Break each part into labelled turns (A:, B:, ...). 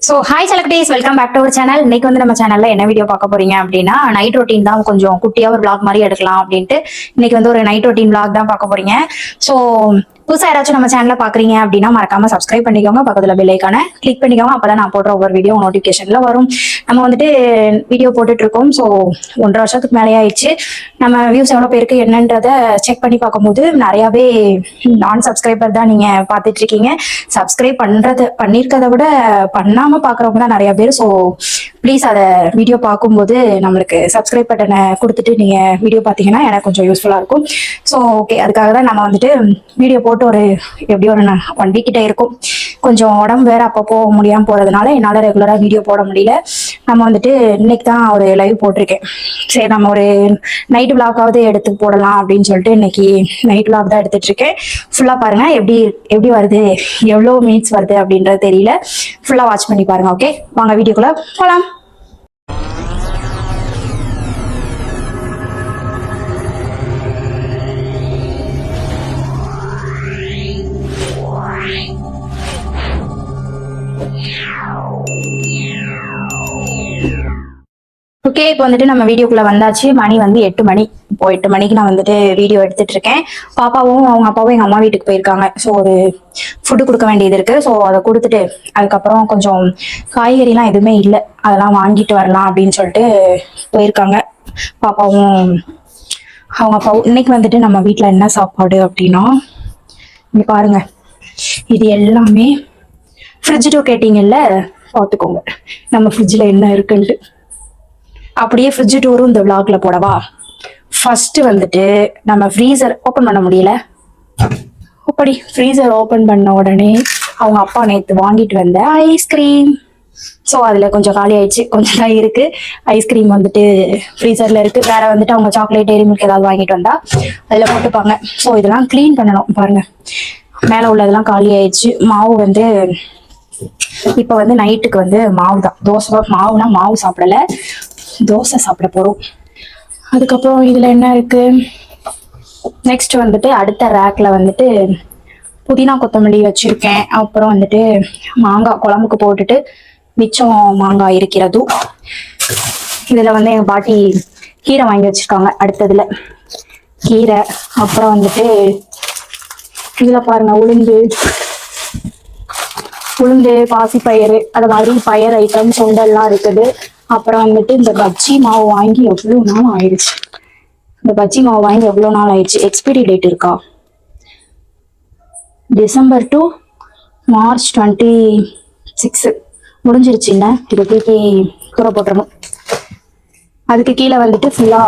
A: So hi selectees, welcome back to our channel. இன்னைக்கு வந்து நம்ம சேனல்ல என்ன வீடியோ பார்க்க போறீங்க அப்படின்னா, நைட் ரொட்டீன் தான் கொஞ்சம் குட்டியா ஒரு vlog மாதிரி எடுக்கலாம் அப்படின்ட்டு இன்னைக்கு வந்து ஒரு நைட் ரொட்டீன் vlog தான் பார்க்க போறீங்க. ஸோ புதுசா யாராச்சும் நம்ம சேனல்ல பாக்குறீங்க அப்படின்னா மறக்காம சப்ஸ்கிரைப் பண்ணிக்கோங்க, பக்கத்துல பெல் ஐக்கானை கிளிக் பண்ணிக்கோங்க. அப்பதான் நான் போடுற ஒவ்வொரு வீடியோ நோட்டிபிகேஷன்ல வரும். நம்ம வந்துட்டு வீடியோ போட்டுட்டு இருக்கோம். ஸோ 1.5 வருஷத்துக்கு மேலே ஆயிடுச்சு. நம்ம வியூஸ் எவ்வளவு பேருக்கு என்னன்றத செக் பண்ணி பார்க்கும்போது நிறையவே நான் சப்ஸ்கிரைபர் தான் நீங்க பாத்துட்டு இருக்கீங்க. சப்ஸ்கிரைப் பண்ணிருக்கதை விட பண்ணாம பாக்குறவங்க தான் நிறைய பேர். ஸோ ப்ளீஸ் அதை வீடியோ பார்க்கும்போது நம்மளுக்கு சப்ஸ்கிரைப் பட்டனை கொடுத்துட்டு நீங்க வீடியோ பார்த்தீங்கன்னா எனக்கு கொஞ்சம் யூஸ்ஃபுல்லா இருக்கும். ஸோ ஓகே, அதுக்காக தான் நம்ம வந்துட்டு வீடியோ போட்டு ஒரு எப்படி ஒரு 1 வீக் கிட்ட இருக்கும். கொஞ்சம் உடம்பு வேற அப்பப்போ முடியாம போறதுனால என்னால ரெகுலரா வீடியோ போட முடியல. நம்ம வந்துட்டு இன்னைக்கு தான் ஒரு லைவ் போட்டிருக்கேன். சரி, நம்ம ஒரு நைட் விளாகாவது எடுத்து போடலாம் அப்படின்னு சொல்லிட்டு இன்னைக்கு நைட் விளாக் தான் எடுத்துட்டு இருக்கேன். ஃபுல்லா பாருங்க, எப்படி எப்படி வருது, எவ்வளோ மினிட்ஸ் வருது அப்படின்றது தெரியல. ஃபுல்லா வாட்ச் பண்ணி பாருங்க. ஓகே, வாங்க வீடியோக்குள்ள போலாம். ஓகே, இப்போ வந்துட்டு நம்ம வீடியோக்குள்ள வந்தாச்சு. மணி வந்து 8 மணி. இப்போ 8 மணிக்கு நான் வந்துட்டு வீடியோ எடுத்துட்டு இருக்கேன். பாப்பாவும் அவங்க அப்பாவும் எங்க அம்மா வீட்டுக்கு போயிருக்காங்க. ஸோ ஒரு ஃபுட்டு கொடுக்க வேண்டியது இருக்கு. ஸோ அதை கொடுத்துட்டு அதுக்கப்புறம் கொஞ்சம் காய்கறிலாம் எதுவுமே இல்லை, அதெல்லாம் வாங்கிட்டு வரலாம் அப்படின்னு சொல்லிட்டு போயிருக்காங்க பாப்பாவும் அவங்க அப்பாவும். இன்னைக்கு வந்துட்டு நம்ம வீட்டில் என்ன சாப்பாடு அப்படின்னா, இங்க பாருங்க, இது எல்லாமே ஃப்ரிட்ஜ் டோர் கேட்டீங்கல்ல, பார்த்துக்கோங்க நம்ம ஃப்ரிட்ஜில் என்ன இருக்குன்ட்டு. அப்படியே ஃப்ரிட்ஜ் டோரும் இந்த விளாக்ல போடவா. ஃபர்ஸ்ட் வந்துட்டு நம்ம ஃப்ரீசர் ஓப்பன் பண்ண முடியல. அப்படி ஃப்ரீசர் ஓப்பன் பண்ண உடனே அவங்க அப்பா நேற்று வாங்கிட்டு வந்த ஐஸ்கிரீம். ஸோ அதில் கொஞ்சம் காலி ஆயிடுச்சு, கொஞ்சம் தான் இருக்கு. ஐஸ்கிரீம் வந்துட்டு ஃப்ரீசர்ல இருக்கு. வேற வந்துட்டு அவங்க சாக்லேட் டெய்ரி மில்க் ஏதாவது வாங்கிட்டு வந்தா அதில் போட்டுப்பாங்க. ஸோ இதெல்லாம் கிளீன் பண்ணணும். பாருங்க, மேலே உள்ளதெல்லாம் காலி ஆயிடுச்சு. மாவு வந்து இப்போ வந்து நைட்டுக்கு வந்து மாவு தான், தோசை மாவுனா மாவு சாப்பிடல, தோசை சாப்பிட போறோம். அதுக்கப்புறம் இதுல என்ன இருக்கு, நெக்ஸ்ட் வந்துட்டு அடுத்த ரேக்ல வந்துட்டு புதினா கொத்தமல்லி வச்சிருக்கேன். அப்புறம் வந்துட்டு மாங்காய் குழம்புக்கு போட்டுட்டு மிச்சம் மாங்காய் இருக்கிறது. இதுல வந்து எங்க பாட்டி கீரை வாங்கி வச்சிருக்காங்க. அடுத்ததுல கீரை, அப்புறம் வந்துட்டு இதுல பாருங்க உளுந்து பாசிப்பயிறு, அது மாதிரி பயர் ஐட்டம் சுண்டெல்லாம் இருக்குது. அப்புறம் வந்துட்டு இந்த பஜ்ஜி மாவு வாங்கி எவ்வளவு நாள் ஆயிடுச்சு. இந்த பஜ்ஜி மாவு வாங்கி எவ்வளவு நாள் ஆயிடுச்சு. எக்ஸ்பைரி டேட் இருக்கா, டிசம்பர் டு மார்ச் 26 முடிஞ்சிருச்சுங்க. இதை தூக்கி தூர போட்டுறணும். அதுக்கு கீழே வந்துட்டு ஃபுல்லா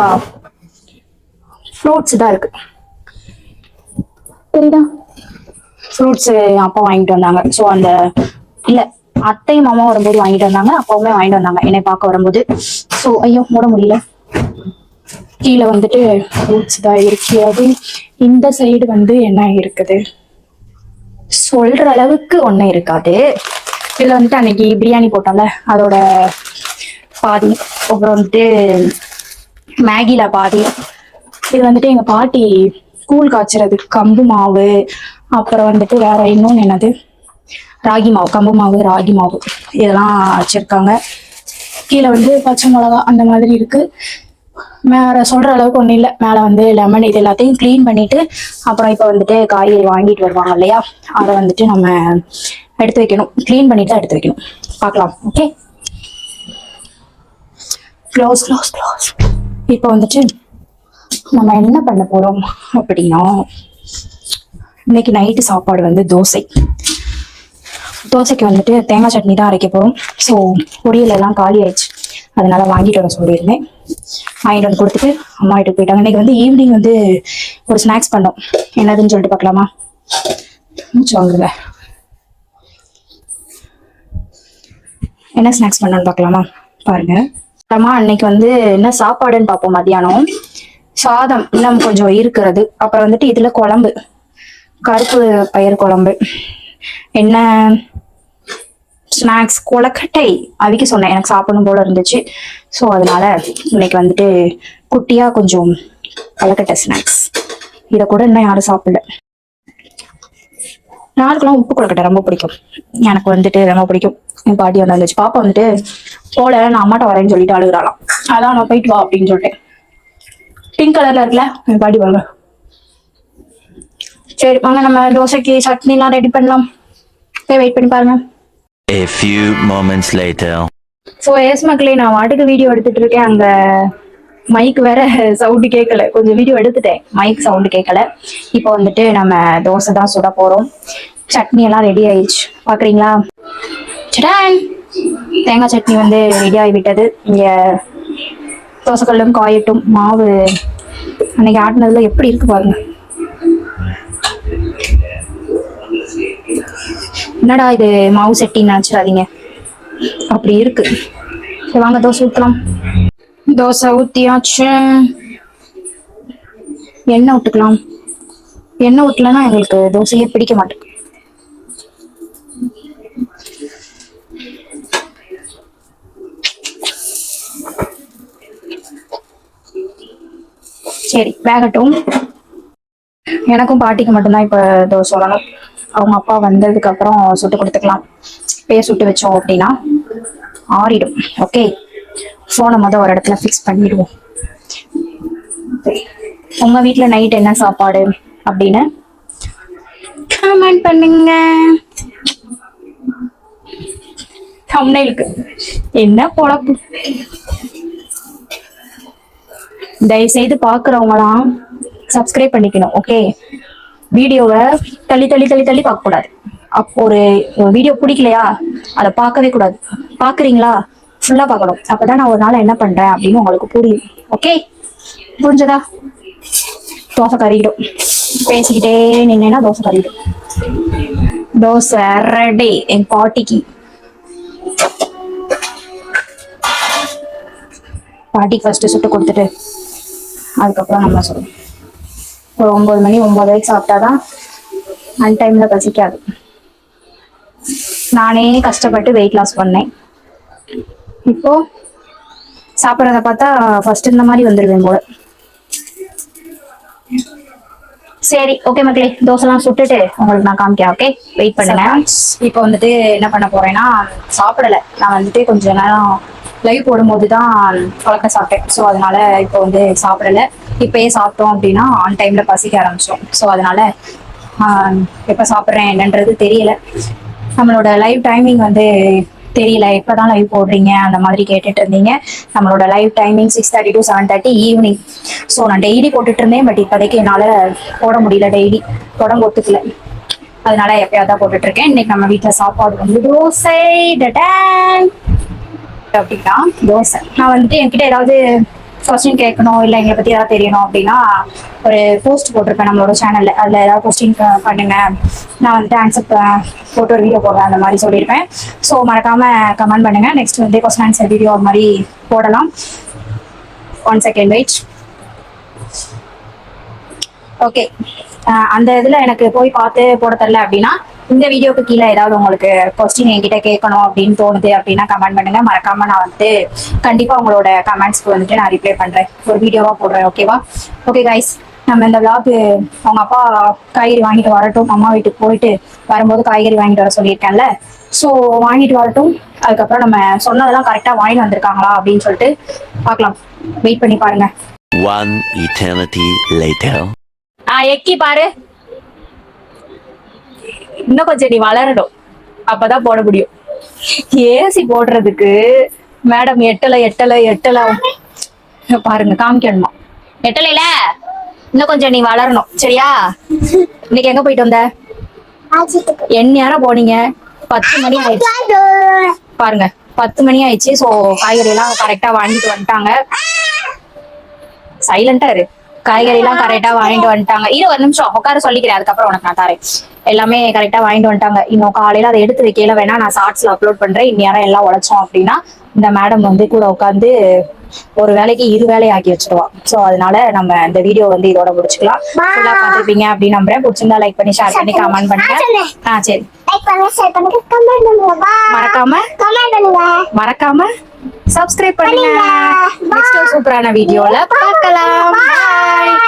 A: ஃப்ரூட்ஸ் தான் இருக்கு, தெரியுதா. ஃப்ரூட்ஸ் அப்பா வாங்கிட்டு வந்தாங்க. ஸோ அந்த இல்ல, அத்தை மாமா வரும்போது வாங்கிட்டு வந்தாங்க, அப்பாவுமே வாங்கிட்டு வந்தாங்க என்னை பார்க்க வரும்போது. ஸோ ஐயோ மூட முடியல. கீழே வந்துட்டு ஃப்ரூட்ஸ் தான் இருக்கிறது. இந்த சைடு வந்து என்ன இருக்குது சொல்ற அளவுக்கு ஒன்றும் இருக்காது. இதுல வந்துட்டு அன்னைக்கு பிரியாணி போட்டோம்ல, அதோட பாதி, அப்புறம் வந்துட்டு மேகில பாதி. இது வந்துட்டு எங்க பாட்டி கூழ் காய்ச்சறது கம்பு மாவு, அப்புறம் வந்துட்டு வேற இன்னொன்னு என்னது ராகி மாவு, கம்பு மாவு ராகி மாவு இதெல்லாம் வச்சிருக்காங்க. கீழே வந்து பச்சை மிளகா அந்த மாதிரி இருக்கு. வேற சொல்ற அளவுக்கு ஒன்றும் இல்லை. மேலே வந்து லெமன், இது எல்லாத்தையும் கிளீன் பண்ணிட்டு அப்புறம் இப்போ வந்துட்டு காய்கறி வாங்கிட்டு வருவாங்க இல்லையா, அதை வந்துட்டு நம்ம எடுத்து வைக்கணும். கிளீன் பண்ணிட்டு தான் எடுத்து வைக்கணும். பார்க்கலாம். Okay, close close close. இப்போ வந்துட்டு நம்ம என்ன பண்ண போறோம் அப்படின்னா, இன்னைக்கு நைட்டு சாப்பாடு வந்து தோசை. தோசைக்கு வந்துட்டு தேங்காய் சட்னி தான் அரைக்க போறோம். ஸோ பொரியல் எல்லாம் காலி ஆயிடுச்சு, அதனால வாங்கிட்டு வர சொல்லியிருந்தேன். வாங்கிட்டு வந்து கொடுத்துட்டு அம்மா வீட்டுக்கு போயிட்டாங்க. இன்னைக்கு வந்து ஈவினிங் வந்து ஒரு ஸ்நாக்ஸ் பண்ணோம். என்னதுன்னு சொல்லிட்டு பார்க்கலாமா, வாங்குங்க. என்ன ஸ்நாக்ஸ் பண்ணோன்னு பார்க்கலாமா, பாருங்க. அம்மா அன்னைக்கு வந்து என்ன சாப்பாடுன்னு பார்ப்போம். மதியானம் சாதம் இன்னும் கொஞ்சம் இருக்கிறது. அப்புறம் வந்துட்டு இதுல குழம்பு, கருப்பு பயிர் குழம்பு. என்ன ஸ்நாக்ஸ், கொலக்கட்டை அவிக்க சொன்னேன், எனக்கு சாப்பிடணும் போல இருந்துச்சு. ஸோ அதனால இன்னைக்கு வந்துட்டு குட்டியா கொஞ்சம் கொலக்கட்டை ஸ்நாக்ஸ். இதை கூட இன்னும் யாரும் சாப்பிடல. நாளுக்கெல்லாம் உப்பு கொலக்கட்டை ரொம்ப பிடிக்கும், எனக்கு வந்துட்டு ரொம்ப பிடிக்கும். என் பாட்டி வந்துச்சு. பாப்பா வந்துட்டு போல, நான் அம்மாட்ட வரேன்னு சொல்லிட்டு அழுகுறாளாம். அதான் நான் போயிட்டு வா அப்படின்னு சொல்லிட்டேன். பிங்க் கலர்ல இருக்குல்ல என் பாட்டி வாங்க. சரி வாங்க, நம்ம தோசைக்கு சட்னி எல்லாம் ரெடி பண்ணலாம். போய் வெயிட் பண்ணி பாருங்க.
B: A few moments later.
A: So yes மக்களே, நான் வாட்டுக்கு வீடியோ எடுத்துட்டு இருக்கேன். அங்க மைக் வேற சவுண்டு கேட்கல. கொஞ்சம் வீடியோ எடுத்துட்டேன், மைக் சவுண்டு கேட்கல. இப்போ வந்துட்டு நம்ம தோசை தான் சுட போறோம். சட்னி எல்லாம் ரெடி ஆயிடுச்சு, பாக்குறீங்களா? தேங்காய் சட்னி வந்து ரெடி ஆகிவிட்டது. இங்க தோசைக்கல்லும் காயட்டும். மாவு அன்னைக்கு ஆட்டினதுல எப்படி இருக்கு பாருங்க. என்னடா இது மாவு சட்டின்னு நினைச்சிடாதீங்க, அப்படி இருக்கு. வாங்க தோசை ஊத்தலாம். தோசை ஊத்தியாச்சு. எண்ணெய் விட்டுக்கலாம். எண்ணெய் ஊட்டலன்னா எங்களுக்கு தோசையே பிடிக்க மாட்டேங்குது. சரி வேகட்டும். எனக்கும் பாட்டிக்கு மட்டும்தான் இப்ப தோசை சொல்லணும். அவங்க அப்பா வந்ததுக்கு அப்புறம் சுட்டு கொடுத்துக்கலாம். பேர் சுட்டு வச்சோம் அப்படின்னா ஆறிடும். ஓகே, போனை ஒரு இடத்துல ஃபிக்ஸ் பண்ணிடுவோம். உங்க வீட்டுல நைட் என்ன சாப்பாடு அப்படின்னு கமெண்ட் பண்ணுங்க. தம்ப்நெயிலுக்கு என்ன பொழப்பு. தயவு செய்து பாக்குறவங்களாம் சப்ஸ்கிரைப் பண்ணிக்கணும். ஓகே, வீடியோவை தள்ளி தள்ளி தள்ளி தள்ளி பார்க்க கூடாது. அப்போ ஒரு வீடியோ பிடிக்கலையா அதை பார்க்கவே கூடாது. பாக்குறீங்களா, ஃபுல்லா பார்க்கணும். அப்பதான் நான் ஒரு நாள் என்ன பண்றேன் அப்படின்னு உங்களுக்கு புரியும். ஓகே, புரிஞ்சதா? தோசை கறிடும். பேசிக்கிட்டே நின்னா தோசை கறிடும். தோசை ரெடி என் பாட்டிக்கு. பாட்டிக்கு ஃபர்ஸ்ட் சுட்டு கொடுத்துட்டு அதுக்கப்புறம் நம்ம சொல்லணும். ஒரு 9 மணி 9:30 சாப்பிட்டாதான் அன்டைம்ல பசிக்காது. நானே கஷ்டப்பட்டு வெயிட் லாஸ் பண்ணேன். இப்போ சாப்பிட்றத பார்த்தா ஃபர்ஸ்ட் இந்த மாதிரி வந்துடுவேன் போல. சரி ஓகே மக்களே, தோசைலாம் சுட்டுட்டு உங்களுக்கு நான் காமிக்கிறேன். ஓகே, வெயிட் பண்ணுங்க. இப்போ வந்துட்டு என்ன பண்ண போறேன்னா, சாப்பிடல. நான் வந்துட்டு கொஞ்ச நேரம் லைவ் போடும்போது தான் பழக்கம் சாப்பிட்டேன். ஸோ அதனால இப்போ வந்து சாப்பிடல. இப்பயே சாப்பிட்டோம் அப்படின்னா ஆன் டைம்ல பசிக்க ஆரம்பிச்சோம். ஸோ அதனால எப்போ சாப்பிட்றேன் என்னன்றது தெரியல. நம்மளோட லைவ் டைமிங் வந்து தெரியல, எப்பதான் லைவ் போடுறீங்க அந்த மாதிரி கேட்டுட்டு இருந்தீங்க. நம்மளோட live timing 6:30 to 7:30 evening. So நான் டெய்லி போட்டுட்டு இருந்தேன். பட் இப்போதைக்கு என்னால் போட முடியல, டெய்லி உடம்பு ஒத்துக்கல. அதனால எப்பயாதான் போட்டுட்டு இருக்கேன். இன்னைக்கு நம்ம வீட்டில் சாப்பாடு வந்து தோசை அப்படின்னா தோசை. நான் வந்துட்டு என்கிட்ட ஏதாவது கொஸ்டின் கேட்கணும், இல்லை எங்களை பத்தி ஏதாவது தெரியணும் அப்படின்னா ஒரு போஸ்ட் போட்டிருப்பேன் நம்மளோட சேனல்ல. அதுல ஏதாவது கொஸ்டின் பண்ணுங்க, நான் வந்துட்டு ஆன்சர் போட்டு ஒரு வீடியோ போடுறேன் அந்த மாதிரி சொல்லியிருப்பேன். ஸோ மறக்காம கமெண்ட் பண்ணுங்க. நெக்ஸ்ட் வந்து கொஸ்டின் ஆன்சர் வீடியோ அது மாதிரி போடலாம். 1 செகண்ட் வெயிட். ஓகே, அந்த இதுல எனக்கு போய் பார்த்து போட தரல அப்படின்னா இந்த வீடியோக்கு கீழே ஏதாவது உங்களுக்கு கொஸ்டின் என்கிட்ட கேட்கணும் அப்படின்னு தோணுது அப்படின்னா கமெண்ட் பண்ணுங்க. மறக்காம நான் வந்து கண்டிப்பா உங்களோட கமெண்ட்ஸ்க்கு வந்துட்டு நான் ரிப்ளை பண்றேன், ஒரு வீடியோவா போடுறேன். ஓகேவா? ஓகே கைஸ், நம்ம இந்த விளாக் அவங்க அப்பா காய்கறி வாங்கிட்டு வரட்டும். அம்மா வீட்டுக்கு போயிட்டு வரும்போது காய்கறி வாங்கிட்டு வர சொல்லியிருக்கேன்ல. ஸோ வாங்கிட்டு வரட்டும். அதுக்கப்புறம் நம்ம சொன்னதெல்லாம் கரெக்டா வாங்கிட்டு வந்திருக்காங்களா அப்படின்னு சொல்லிட்டு பார்க்கலாம். வெயிட் பண்ணி பாருங்க.
B: One eternity later.
A: எக்கி பாரு, இன்னும் கொஞ்சம் நீ வளரணும், அப்பதான் போட முடியும். ஏசி போடுறதுக்கு மேடம் எட்டலை பாருங்க, காமிக்கணுமா? எட்டலைல இன்னும் கொஞ்சம் நீ வளரணும், சரியா? இன்னைக்கு எங்க போயிட்டு வந்த? எந்நேரம் போனீங்க? 10 மணி ஆயிடுச்சு பாருங்க, 10 மணி ஆயிடுச்சு. ஸோ காய்கறி எல்லாம் கரெக்டா வாங்கிட்டு வந்துட்டாங்க. சைலண்டா இரு. காய்கறி எல்லாம் கரெக்டா வாங்கிட்டு வந்துட்டாங்க. ஒரு நிமிஷம் உட்கார சொல்லிக்கிறேன், அதுக்கப்புறம் உனக்கு நான் தரேன். எல்லாமே கரெக்டா வாங்கிட்டு வந்துட்டாங்க. இன்னும் காலையில அதை எடுத்து வைக்கல, வேணா நான் ஷார்ட்ஸ்ல அப்லோட் பண்றேன். இந்நேரம் எல்லாம் உழைச்சோம் அப்படின்னா இந்த மேடம் வந்து கூட உட்காந்து ஒரு வேலைக்கு 2 வேலையை ஆக்கி வச்சிருவா. சோ அதனால நம்ம இந்த வீடியோ வந்து இதோட முடிச்சுக்கலாம். ஃபுல்லா பார்த்திருப்பீங்க அப்படின்னு நம்புறேன். பிடிச்சிருந்தா லைக் பண்ணி ஷேர் பண்ணி கமெண்ட் பண்ணுங்க. சரி, மறக்காம சப்ஸ்கிரைப் பண்ணுங்க. நெக்ஸ்ட் சூப்பரான வீடியோல பார்க்கலாம். பாய்.